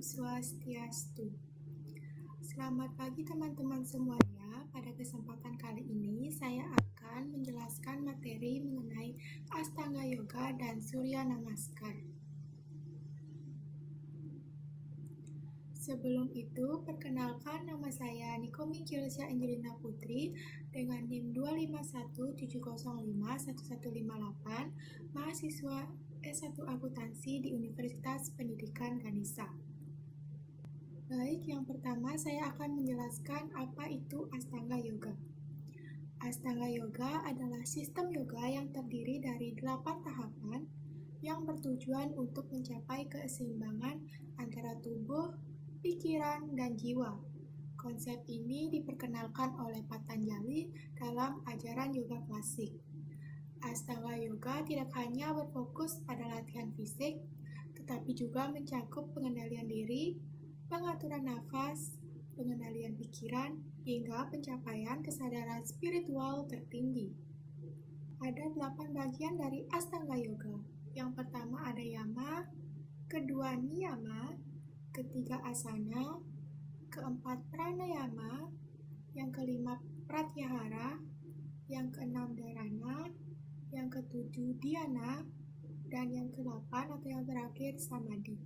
Swastiastu. Selamat pagi teman-teman semuanya. Pada kesempatan kali ini saya akan menjelaskan materi mengenai Astanga Yoga dan Surya Namaskar. Sebelum itu, perkenalkan nama saya Nikomi Kielsia Angelina Putri dengan NIM 251705158, mahasiswa S1 Akuntansi di Universitas Pendidikan Ganesha. Baik, yang pertama saya akan menjelaskan apa itu Astanga Yoga. Astanga Yoga adalah sistem yoga yang terdiri dari 8 tahapan yang bertujuan untuk mencapai keseimbangan antara tubuh, pikiran, dan jiwa. Konsep ini diperkenalkan oleh Patanjali dalam ajaran yoga klasik. Astanga Yoga tidak hanya berfokus pada latihan fisik, tetapi juga mencakup pengendalian diri, pengaturan nafas, pengendalian pikiran, hingga pencapaian kesadaran spiritual tertinggi. Ada 8 bagian dari Astanga Yoga. Yang pertama ada yama, kedua niyama, ketiga asana, keempat pranayama, yang kelima pratyahara, yang keenam dharana, yang ketujuh dhyana, dan yang ke-8 atau yang terakhir samadhi.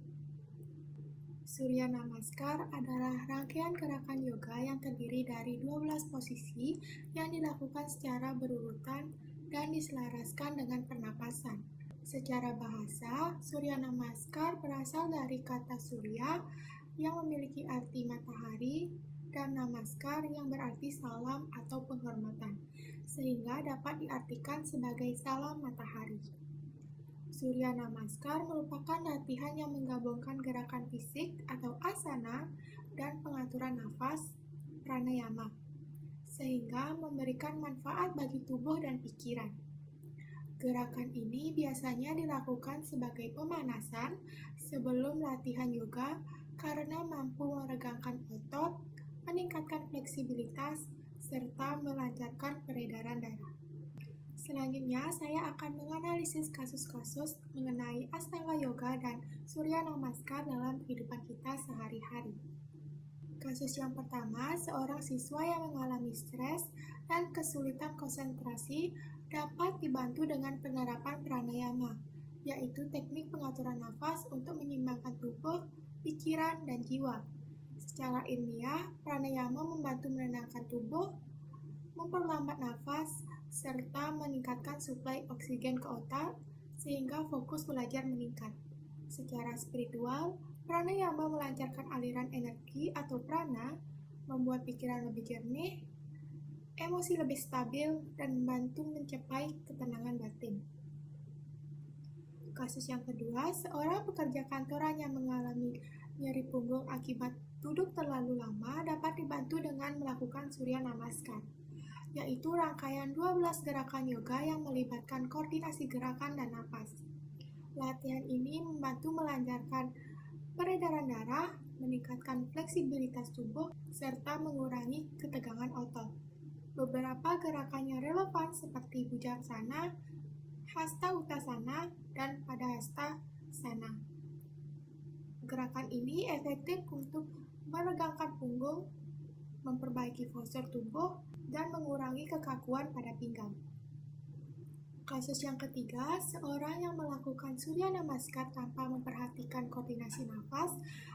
Surya Namaskar adalah rangkaian gerakan yoga yang terdiri dari 12 posisi yang dilakukan secara berurutan dan diselaraskan dengan pernapasan. Secara bahasa, Surya Namaskar berasal dari kata Surya yang memiliki arti matahari dan Namaskar yang berarti salam atau penghormatan, sehingga dapat diartikan sebagai salam matahari. Surya Namaskar merupakan latihan yang menggabungkan gerakan fisik atau asana dan pengaturan nafas pranayama, sehingga memberikan manfaat bagi tubuh dan pikiran. Gerakan ini biasanya dilakukan sebagai pemanasan sebelum latihan yoga karena mampu meregangkan otot, meningkatkan fleksibilitas, serta melancarkan peredaran darah. Selanjutnya, saya akan menganalisis kasus-kasus mengenai Astanga Yoga dan Surya Namaskar dalam kehidupan kita sehari-hari. Kasus yang pertama, seorang siswa yang mengalami stres dan kesulitan konsentrasi dapat dibantu dengan penerapan pranayama, yaitu teknik pengaturan nafas untuk menyeimbangkan tubuh, pikiran, dan jiwa. Secara ilmiah, pranayama membantu menenangkan tubuh, memperlambat nafas, serta meningkatkan suplai oksigen ke otak, sehingga fokus belajar meningkat. Secara spiritual, pranayama melancarkan aliran energi atau prana, membuat pikiran lebih jernih, emosi lebih stabil, dan membantu mencapai ketenangan batin. Kasus yang kedua, seorang pekerja kantoran yang mengalami nyeri punggung akibat duduk terlalu lama dapat dibantu dengan melakukan Surya Namaskar, yaitu rangkaian 12 gerakan yoga yang melibatkan koordinasi gerakan dan napas. Latihan ini membantu melancarkan peredaran darah, meningkatkan fleksibilitas tubuh, serta mengurangi ketegangan otot. Beberapa gerakan yang relevan seperti Bhujangasana, Hasta Uttasana, dan Padahastasana. Gerakan ini efektif untuk meregangkan punggung, memperbaiki postur tubuh, dan mengurangi kekakuan pada pinggang. Kasus yang ketiga, seorang yang melakukan Surya Namaskar tanpa memperhatikan koordinasi nafas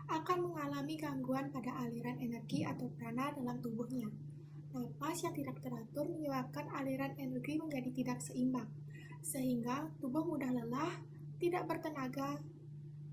akan mengalami gangguan pada aliran energi atau prana dalam tubuhnya. Napas yang tidak teratur menyebabkan aliran energi menjadi tidak seimbang, sehingga tubuh mudah lelah, tidak bertenaga,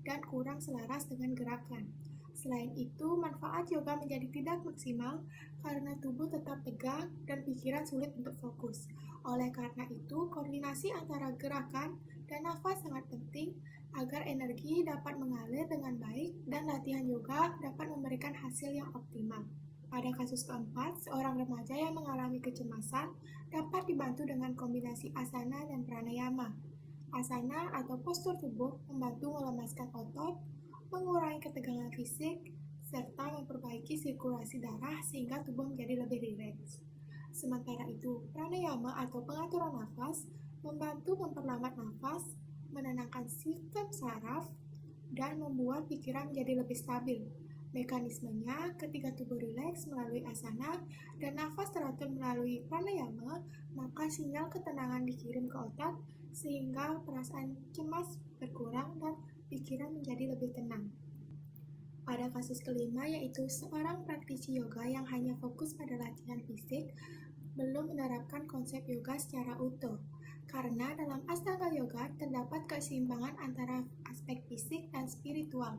dan kurang selaras dengan gerakan. Selain itu, manfaat yoga menjadi tidak maksimal karena tubuh tetap tegang dan pikiran sulit untuk fokus. Oleh karena itu, koordinasi antara gerakan dan nafas sangat penting agar energi dapat mengalir dengan baik dan latihan yoga dapat memberikan hasil yang optimal. Pada kasus keempat, seorang remaja yang mengalami kecemasan dapat dibantu dengan kombinasi asana dan pranayama. Asana atau postur tubuh membantu melemaskan otot, mengurangi ketegangan fisik, serta memperbaiki sirkulasi darah sehingga tubuh menjadi lebih rileks. Sementara itu, pranayama atau pengaturan nafas membantu memperlambat nafas, menenangkan sistem saraf, dan membuat pikiran menjadi lebih stabil. Mekanismenya, ketika tubuh rileks melalui asana dan nafas teratur melalui pranayama, maka sinyal ketenangan dikirim ke otak sehingga perasaan cemas berkurang dan pikiran menjadi lebih tenang. Pada kasus kelima, yaitu seorang praktisi yoga yang hanya fokus pada latihan fisik, belum menerapkan konsep yoga secara utuh. Karena dalam Astanga Yoga terdapat keseimbangan antara aspek fisik dan spiritual.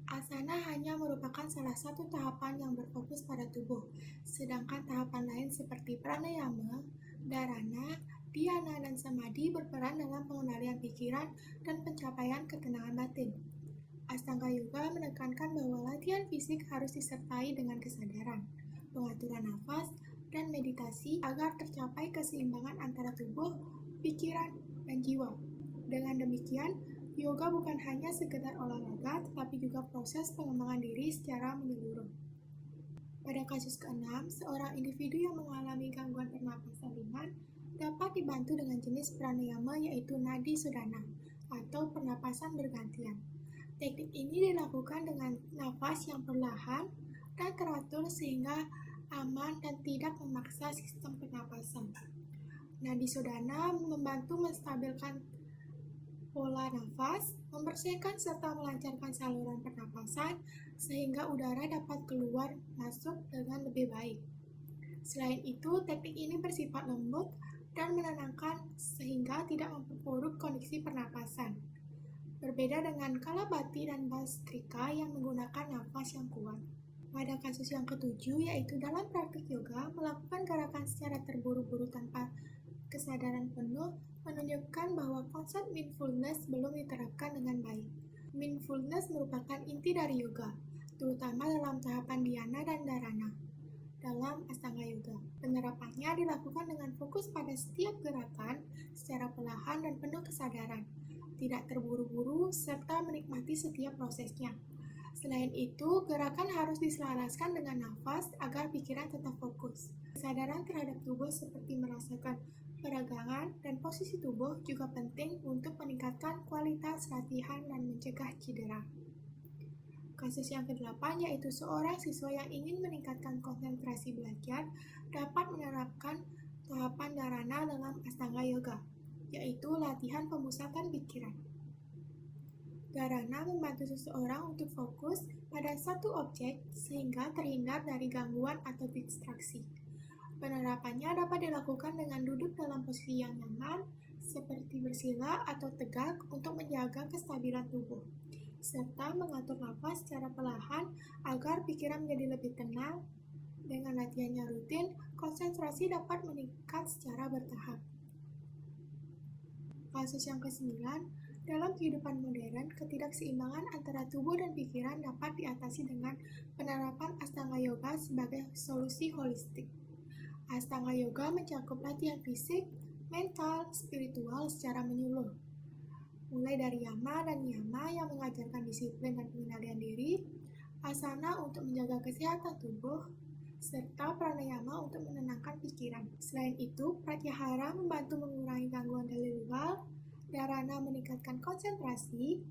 Asana hanya merupakan salah satu tahapan yang berfokus pada tubuh, sedangkan tahapan lain seperti pranayama, dharana, dhyana, dan samadhi berperan dalam pengendalian pikiran dan pencapaian ketenangan batin. Astanga Yoga menekankan bahwa latihan fisik harus disertai dengan kesadaran, pengaturan nafas, dan meditasi agar tercapai keseimbangan antara tubuh, pikiran, dan jiwa. Dengan demikian, yoga bukan hanya sekedar olahraga, tetapi juga proses pengembangan diri secara menyeluruh. Pada kasus ke-6, seorang individu yang mengalami gangguan pernapasan ringan dapat dibantu dengan jenis pranayama yaitu nadi sudana atau pernapasan bergantian. Teknik ini dilakukan dengan nafas yang perlahan dan teratur sehingga aman dan tidak memaksa sistem pernapasan. Nadi sudana membantu menstabilkan pola nafas, membersihkan serta melancarkan saluran pernapasan sehingga udara dapat keluar masuk dengan lebih baik. Selain itu, teknik ini bersifat lembut dan menenangkan sehingga tidak memperburuk kondisi pernapasan. Berbeda dengan kalabati dan bastrika yang menggunakan nafas yang kuat. Pada kasus yang ketujuh, yaitu dalam praktik yoga, melakukan gerakan secara terburu-buru tanpa kesadaran penuh menunjukkan bahwa konsep mindfulness belum diterapkan dengan baik. Mindfulness merupakan inti dari yoga, terutama dalam tahapan dhyana dan dharana. Dalam Astanga Yoga, penerapannya dilakukan dengan fokus pada setiap gerakan secara perlahan dan penuh kesadaran, tidak terburu-buru, serta menikmati setiap prosesnya. Selain itu, gerakan harus diselaraskan dengan nafas agar pikiran tetap fokus. Kesadaran terhadap tubuh seperti merasakan peregangan dan posisi tubuh juga penting untuk meningkatkan kualitas latihan dan mencegah cedera. Kasus yang ke-8 yaitu seorang siswa yang ingin meningkatkan konsentrasi belajar dapat menerapkan tahapan dharana dalam Astanga Yoga, yaitu latihan pemusatan pikiran. Dharana membantu seseorang untuk fokus pada satu objek sehingga terhindar dari gangguan atau distraksi. Penerapannya dapat dilakukan dengan duduk dalam posisi yang nyaman, seperti bersila atau tegak untuk menjaga kestabilan tubuh, serta mengatur nafas secara perlahan agar pikiran menjadi lebih tenang. Dengan latihannya rutin, konsentrasi dapat meningkat secara bertahap. Kasus yang ke-9, dalam kehidupan modern, ketidakseimbangan antara tubuh dan pikiran dapat diatasi dengan penerapan Astanga Yoga sebagai solusi holistik. Astanga Yoga mencakup latihan fisik, mental, spiritual secara menyeluruh. Mulai dari yama dan niyama yang mengajarkan disiplin dan pengendalian diri, asana untuk menjaga kesehatan tubuh, serta pranayama untuk menenangkan pikiran. Selain itu, pratyahara membantu mengurangi gangguan dari luar, dharana meningkatkan konsentrasi,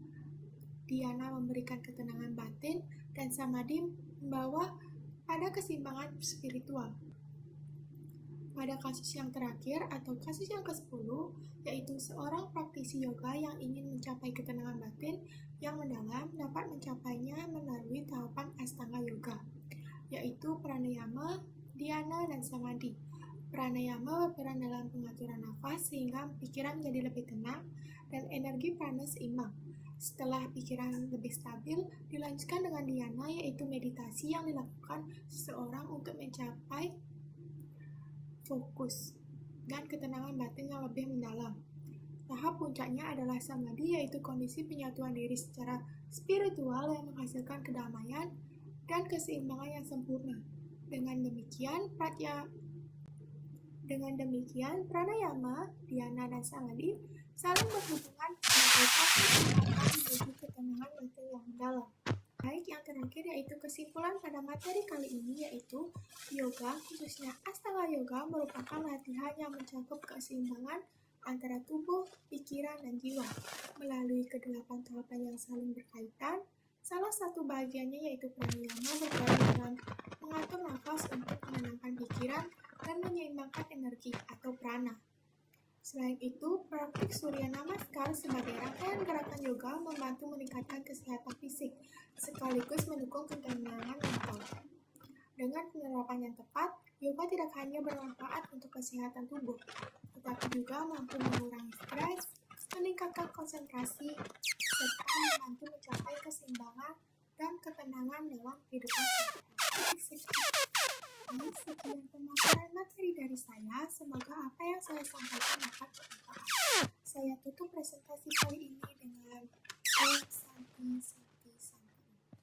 dhyana memberikan ketenangan batin, dan samadhi membawa pada keseimbangan spiritual. Pada kasus yang terakhir atau kasus yang ke-10, yaitu seorang praktisi yoga yang ingin mencapai ketenangan batin yang mendalam dapat mencapainya melalui tahapan Astanga Yoga, yaitu pranayama, dhyana, dan samadhi. Pranayama berperan dalam pengaturan nafas sehingga pikiran menjadi lebih tenang dan energi prana seimbang. Setelah pikiran lebih stabil, dilanjutkan dengan dhyana yaitu meditasi yang dilakukan seseorang untuk mencapai fokus dan ketenangan batin yang lebih mendalam. Tahap puncaknya adalah samadhi yaitu kondisi penyatuan diri secara spiritual yang menghasilkan kedamaian dan keseimbangan yang sempurna. Dengan demikian, pranayama, dhyana, dan samadhi saling berhubungan sebagai proses penerapan menuju ketenangan batin yang mendalam. Baik, yang terakhir yaitu kesimpulan pada materi kali ini yaitu yoga, khususnya Astanga Yoga, merupakan latihan yang mencakup keseimbangan antara tubuh, pikiran, dan jiwa melalui kedelapan tahapan yang saling berkaitan. Salah satu bagiannya yaitu pranayama berkaitan dengan mengatur nafas untuk menenangkan pikiran dan menyeimbangkan energi atau prana. Selain itu, praktik Surya Namaskar sebagai rangkaian gerakan yoga membantu meningkatkan kesehatan fisik sekaligus mendukung ketenangan mental. Dengan penerapan yang tepat, yoga tidak hanya bermanfaat untuk kesehatan tubuh, tetapi juga mampu mengurangi stres, meningkatkan konsentrasi, serta membantu mencapai keseimbangan dan ketenangan dalam kehidupan sehari-hari. Sekian pemaparan materi dari saya. Semoga apa yang saya sampaikan dapat bermanfaat. Saya tutup presentasi kali ini dengan Om Santi.